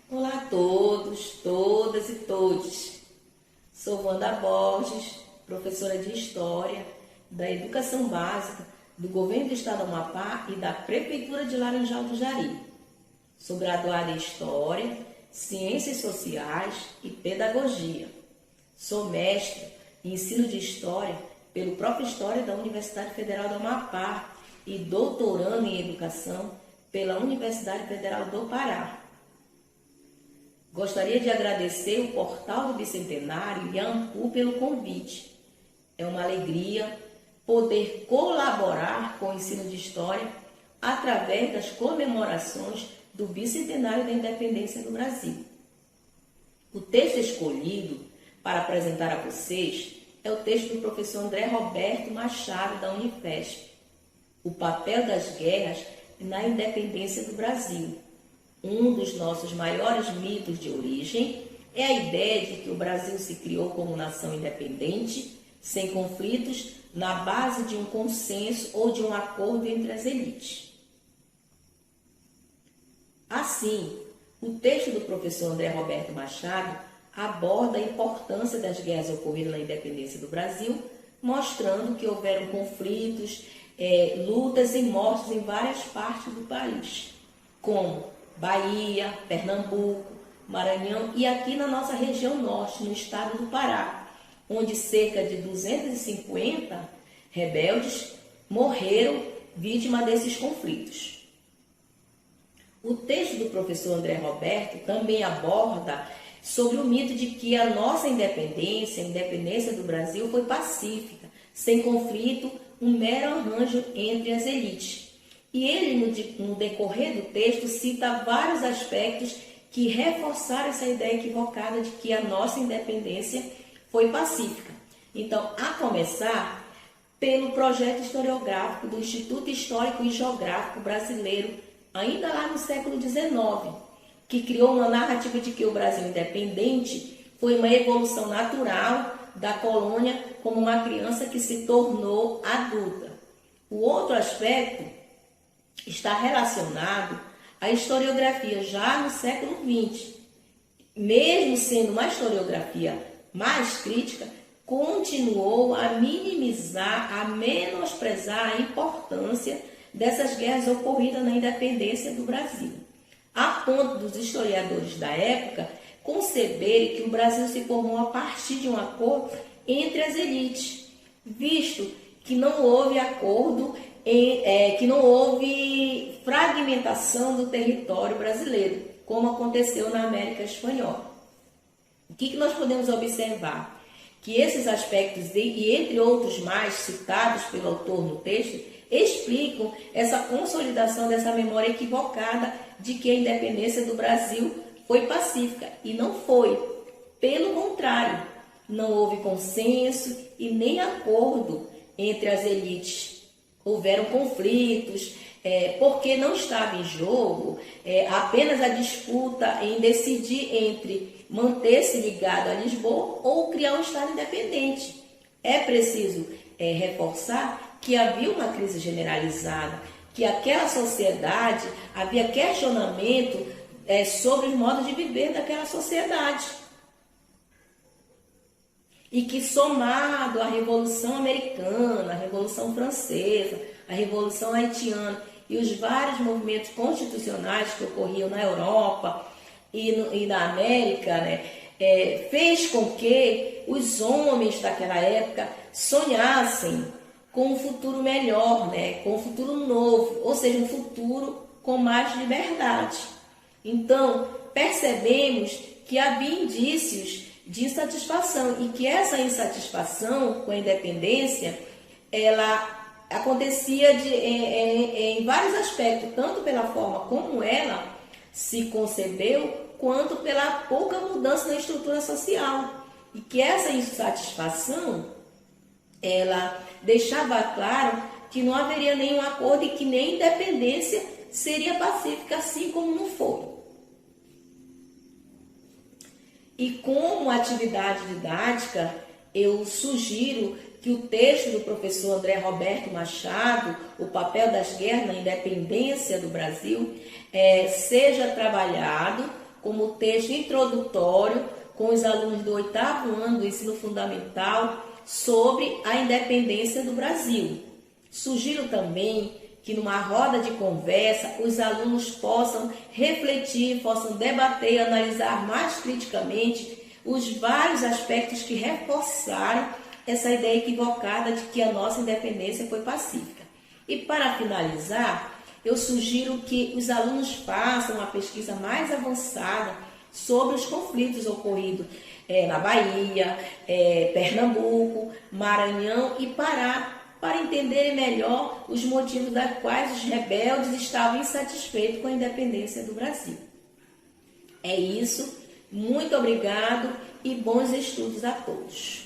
Olá a todos, todas e todes. Sou Wanda Borges, professora de História da Educação Básica do Governo do Estado do Amapá e da Prefeitura de Laranjal do Jari. Sou graduada em História, Ciências Sociais e Pedagogia. Sou mestre em Ensino de História pelo próprio História da Universidade Federal do Amapá e doutorando em Educação pela Universidade Federal do Pará. Gostaria de agradecer o Portal do Bicentenário e a AMPU pelo convite. É uma alegria poder colaborar com o ensino de História através das comemorações do Bicentenário da Independência do Brasil. O texto escolhido para apresentar a vocês é o texto do professor André Roberto Machado, da Unifesp, O Papel das Guerras na Independência do Brasil. Um dos nossos maiores mitos de origem é a ideia de que o Brasil se criou como nação independente, sem conflitos, na base de um consenso ou de um acordo entre as elites. Assim, o texto do professor André Roberto Machado aborda a importância das guerras ocorridas na independência do Brasil, mostrando que houveram conflitos, lutas e mortes em várias partes do país, como Bahia, Pernambuco, Maranhão e aqui na nossa região norte, no estado do Pará, onde cerca de 250 rebeldes morreram vítima desses conflitos. O texto do professor André Roberto também aborda sobre o mito de que a nossa independência, a independência do Brasil, foi pacífica, sem conflito, um mero arranjo entre as elites. E ele, no decorrer do texto, cita vários aspectos que reforçaram essa ideia equivocada de que a nossa independência foi pacífica. Então, a começar pelo projeto historiográfico do Instituto Histórico e Geográfico Brasileiro, ainda lá no século XIX, que criou uma narrativa de que o Brasil independente foi uma evolução natural da colônia como uma criança que se tornou adulta. O outro aspecto está relacionado à historiografia já no século XX. Mesmo sendo uma historiografia mais crítica, continuou a minimizar, a menosprezar a importância dessas guerras ocorridas na independência do Brasil, a ponto dos historiadores da época conceberem que o Brasil se formou a partir de um acordo entre as elites, visto que não houve acordo, que não houve fragmentação do território brasileiro, como aconteceu na América Espanhola. O que nós podemos observar? Que esses aspectos, e entre outros mais citados pelo autor no texto, explicam essa consolidação dessa memória equivocada de que a independência do Brasil foi pacífica, e não foi. Pelo contrário, não houve consenso e nem acordo entre as elites. Houveram conflitos, porque não estava em jogo apenas a disputa em decidir entre manter-se ligado a Lisboa ou criar um Estado independente. É preciso reforçar que havia uma crise generalizada, que aquela sociedade, havia questionamento sobre os modos de viver daquela sociedade. E que, somado à Revolução Americana, à Revolução Francesa, à Revolução Haitiana e os vários movimentos constitucionais que ocorriam na Europa e na América, fez com que os homens daquela época sonhassem com um futuro melhor, com um futuro novo, ou seja, um futuro com mais liberdade. Então, percebemos que havia indícios de insatisfação e que essa insatisfação com a independência, ela acontecia em vários aspectos, tanto pela forma como ela se concebeu, quanto pela pouca mudança na estrutura social. E que essa insatisfação, ela deixava claro que não haveria nenhum acordo e que nem a independência seria pacífica, assim como não foi. E como atividade didática, eu sugiro que o texto do professor André Roberto Machado, O Papel das Guerras na Independência do Brasil, seja trabalhado como texto introdutório com os alunos do 8º ano do ensino fundamental sobre a independência do Brasil. Sugiro também que numa roda de conversa os alunos possam refletir, possam debater e analisar mais criticamente os vários aspectos que reforçaram essa ideia equivocada de que a nossa independência foi pacífica. E para finalizar, eu sugiro que os alunos façam uma pesquisa mais avançada sobre os conflitos ocorridos na Bahia, Pernambuco, Maranhão e Pará, para entenderem melhor os motivos das quais os rebeldes estavam insatisfeitos com a independência do Brasil. É isso, muito obrigado e bons estudos a todos.